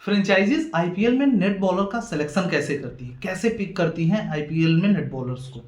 Franchises IPL में net bowler का selection कैसे करती है, कैसे पिक करती हैं आईपीएल में नेट बॉलर्स को,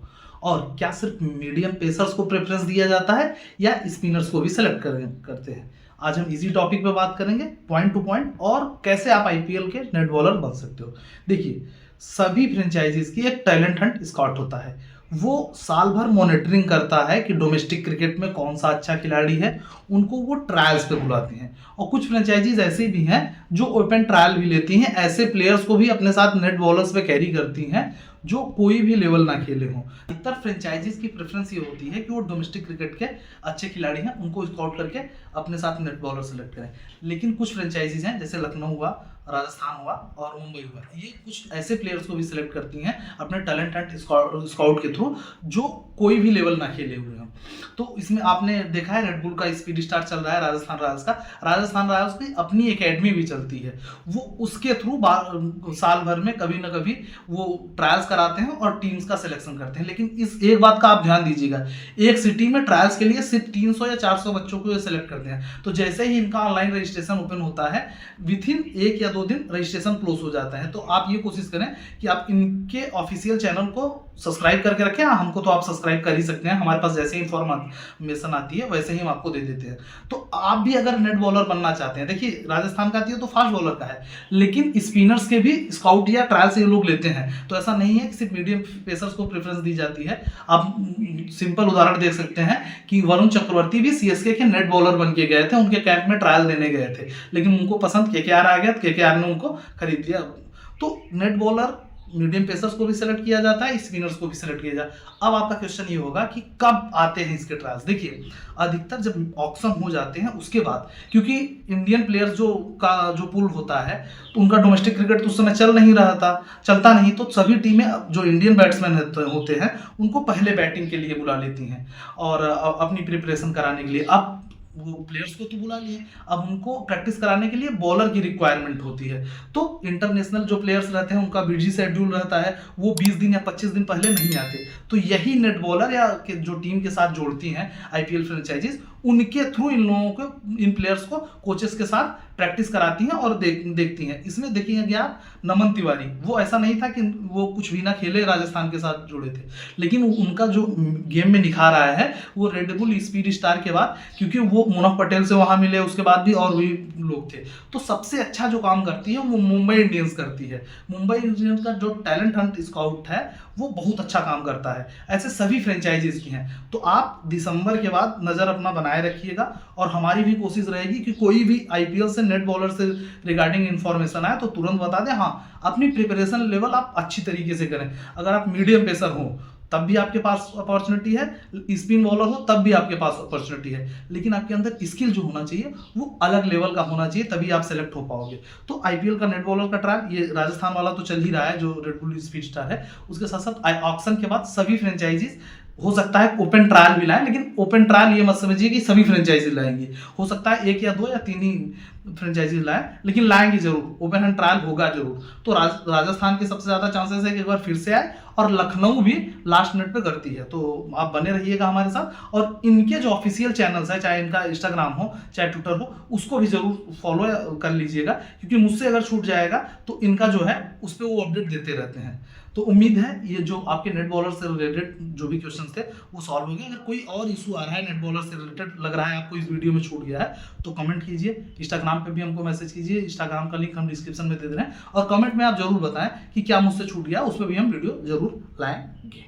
और क्या सिर्फ मीडियम पेसर्स को प्रेफरेंस दिया जाता है या स्पिनर्स को भी सेलेक्ट करते हैं। आज हम इसी टॉपिक पे बात करेंगे पॉइंट टू पॉइंट, और कैसे आप आईपीएल के नेट बॉलर बन सकते हो। देखिए, सभी फ्रेंचाइजीज की एक टैलेंट हंट स्काउट होता है। वो साल भर मॉनिटरिंग करता है कि डोमेस्टिक क्रिकेट में कौन सा अच्छा खिलाड़ी है, उनको वो ट्रायल्स पे बुलाते हैं। और कुछ फ्रेंचाइजीज ऐसे भी हैं जो ओपन ट्रायल भी लेती हैं, ऐसे प्लेयर्स को भी अपने साथ नेट बॉलर्स पे कैरी करती हैं जो कोई भी लेवल ना खेले हों। अधिकतर फ्रेंचाइजीज की प्रेफरेंस ये होती है कि वो डोमेस्टिक क्रिकेट के अच्छे खिलाड़ी हैं, उनको स्काउट करके अपने साथ नेट बॉलर सेलेक्ट करें। लेकिन कुछ फ्रेंचाइजीज हैं, जैसे लखनऊ हुआ, राजस्थान हुआ और मुंबई हुआ, ये कुछ ऐसे प्लेयर्स को भी सिलेक्ट करती हैं अपने टैलेंट हंट स्काउट के थ्रू जो कोई भी लेवल ना खेले हुए हों। तो इसमें आपने देखा है रेड बुल का स्पीड स्टार चल रहा है राजस्थान रॉयल्स का। राजस्थान रॉयल्स की अपनी एकेडमी भी चलती है, वो उसके थ्रू साल भर में कभी ना कभी वो ट्रायल्स कराते हैं और टीम्स का सिलेक्शन करते हैं। लेकिन इस एक बात का आप ध्यान दीजिएगा, एक सिटी में ट्रायल्स के लिए सिर्फ 300 या 400 बच्चों को सिलेक्ट करते हैं। तो जैसे ही इनका ऑनलाइन रजिस्ट्रेशन ओपन होता है, विद इन 1 या 2 दिन रजिस्ट्रेशन क्लोज हो जाता है। तो आप ये कोशिश करें कि आप इनके ऑफिशियल चैनल को सब्सक्राइब करके रखें। हमको तो आप सब्सक्राइब कर ही सकते हैं, हमारे पास जैसे ही इंफॉर्मेशन आती है वैसे ही हम आपको दे देते हैं। तो आप भी अगर नेट बॉलर बनना चाहते हैं, देखिए राजस्थान का आती है तो फास्ट बॉलर का है, लेकिन स्पिनर्स के भी स्काउट या ट्रायल से ये लोग लेते हैं। तो ऐसा नहीं है कि सिर्फ मीडियम पेसर्स को प्रेफरेंस दी जाती है। आप सिंपल उदाहरण देख सकते हैं कि वरुण चक्रवर्ती भी सीएसके के नेट बॉलर बन के गए थे, उनके कैंप में ट्रायल देने गए थे, लेकिन उनको पसंद केकेआर आ गया, केकेआर ने उनको खरीद लिया। तो नेट बॉलर मीडियम पेसर्स को भी सेलेक्ट किया जाता है, स्पिनर्स को भी सेलेक्ट किया जाता है। अब आपका क्वेश्चन ये होगा कि कब आते हैं इसके ट्रायल्स। देखिए, अधिकतर जब ऑक्शन हो जाते हैं उसके बाद, क्योंकि इंडियन प्लेयर्स जो पूल होता है तो उनका डोमेस्टिक क्रिकेट तो उस समय चलता नहीं, तो सभी टीमें जो इंडियन बैट्समैन होते हैं उनको पहले बैटिंग के लिए बुला लेती हैं और अपनी प्रिपरेशन कराने के लिए। अब वो प्लेयर्स को तो बुला लिए, अब उनको प्रैक्टिस कराने के लिए बॉलर की रिक्वायरमेंट होती है। तो इंटरनेशनल जो प्लेयर्स रहते हैं उनका बिजी शेड्यूल रहता है, वो 20 दिन या 25 दिन पहले नहीं आते। तो यही नेट बॉलर या जो टीम के साथ जोड़ती हैं आईपीएल फ्रेंचाइजीज, उनके थ्रू इन लोगों को, इन प्लेयर्स को कोचेस के साथ प्रैक्टिस कराती हैं और देखती हैं। इसमें देखिए आप नमन तिवारी, वो ऐसा नहीं था कि वो कुछ भी ना खेले, राजस्थान के साथ जुड़े थे, लेकिन उनका जो गेम में निखार आया है वो रेड बुल स्पीड स्टार के बाद, क्योंकि वो मुनफ पटेल से वहाँ मिले, उसके बाद भी और भी लोग थे। तो सबसे अच्छा जो काम करती है वो मुंबई इंडियंस करती है। मुंबई इंडियंस का जो टैलेंट हंट स्काउट है वो बहुत अच्छा काम करता है। ऐसे सभी फ्रेंचाइजीज की हैं। तो आप दिसंबर के बाद नज़र अपना बनाए रखिएगा, और हमारी भी कोशिश रहेगी कि कोई भी आईपीएल से नेट बॉलर से रिगार्डिंग इन्फॉर्मेशन आए तो तुरंत बता दें। हाँ, अपनी प्रिपरेशन लेवल आप अच्छी तरीके से करें। अगर आप मीडियम पेसर हो तब भी आपके पास अपॉर्चुनिटी है, स्पिन बॉलर हो तब भी आपके पास अपॉर्चुनिटी है, लेकिन आपके अंदर स्किल जो होना चाहिए वो अलग लेवल का होना चाहिए, तभी आप सेलेक्ट हो पाओगे। तो आईपीएल का नेट बॉलर का ट्रायल, ये राजस्थान वाला तो चल ही रहा है जो रेड बुल स्पीड स्टार है, उसके साथ साथ ऑक्शन के बाद सभी फ्रेंचाइजीज हो सकता है ओपन ट्रायल भी लाएं, लेकिन ओपन ट्रायल ये मत समझिए कि सभी फ्रेंचाइजी लाएंगी। हो सकता है 1 या 2 या 3 ही फ्रेंचाइजी लाएं, लेकिन लाएंगे जरूर, ओपन एंड ट्रायल होगा जरूर। तो राजस्थान के सबसे ज्यादा चांसेस है कि एक बार फिर से आए, और लखनऊ भी लास्ट मिनट पे करती है। तो आप बने रहिएगा हमारे साथ, और इनके जो ऑफिशियल चैनल्स है, चाहे इनका इंस्टाग्राम हो चाहे ट्विटर हो, उसको भी जरूर फॉलो कर लीजिएगा, क्योंकि मुझसे अगर छूट जाएगा तो इनका जो है उस पर वो अपडेट देते रहते हैं। तो उम्मीद है ये जो आपके नेट बॉलर से रिलेटेड जो भी क्वेश्चंस थे वो सॉल्व हो गए। अगर कोई और इशू आ रहा है नेट बॉलर से रिलेटेड, लग रहा है आपको इस वीडियो में छूट गया है, तो कमेंट कीजिए, इंस्टाग्राम पे भी हमको मैसेज कीजिए, इंस्टाग्राम का लिंक हम डिस्क्रिप्शन में दे दे रहे हैं, और कमेंट में आप जरूर बताएं कि क्या मुझसे छूट गया, उस पर भी हम वीडियो जरूर लाएंगे।